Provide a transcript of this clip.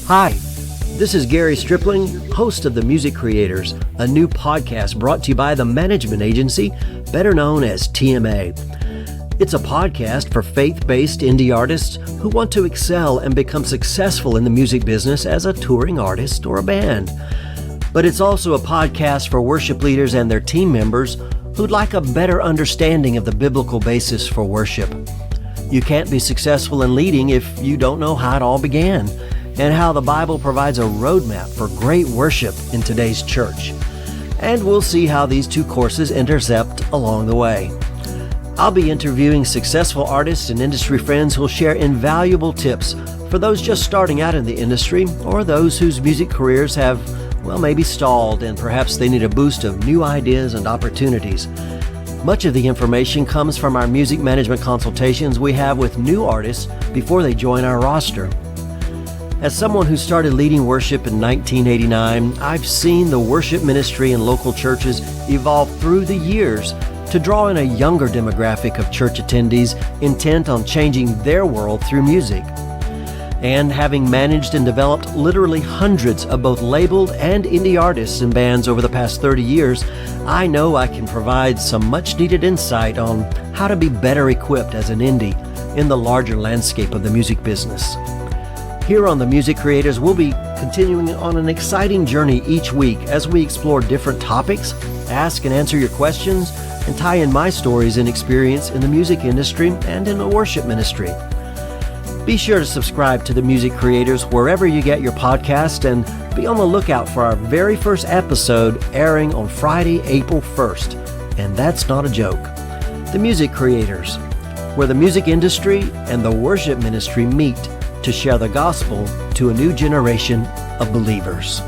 Hi, this is Gary Stripling, host of The Music Creators, a new podcast brought to you by the management agency, better known as TMA. It's a podcast for faith-based indie artists who want to excel and become successful in the music business as a touring artist or a band. But it's also a podcast for worship leaders and their team members who'd like a better understanding of the biblical basis for worship. You can't be successful in leading if you don't know how it all began and how the Bible provides a roadmap for great worship in today's church. And we'll see how these two courses intercept along the way. I'll be interviewing successful artists and industry friends who'll share invaluable tips for those just starting out in the industry or those whose music careers have, maybe stalled and perhaps they need a boost of new ideas and opportunities. Much of the information comes from our music management consultations we have with new artists before they join our roster. As someone who started leading worship in 1989, I've seen the worship ministry in local churches evolve through the years to draw in a younger demographic of church attendees intent on changing their world through music. And having managed and developed literally hundreds of both labeled and indie artists and bands over the past 30 years, I know I can provide some much-needed insight on how to be better equipped as an indie in the larger landscape of the music business. Here on The Music Creators, we'll be continuing on an exciting journey each week as we explore different topics, ask and answer your questions, and tie in my stories and experience in the music industry and in the worship ministry. Be sure to subscribe to The Music Creators wherever you get your podcast and be on the lookout for our very first episode airing on Friday, April 1st. And that's not a joke. The Music Creators, where the music industry and the worship ministry meet to share the gospel to a new generation of believers.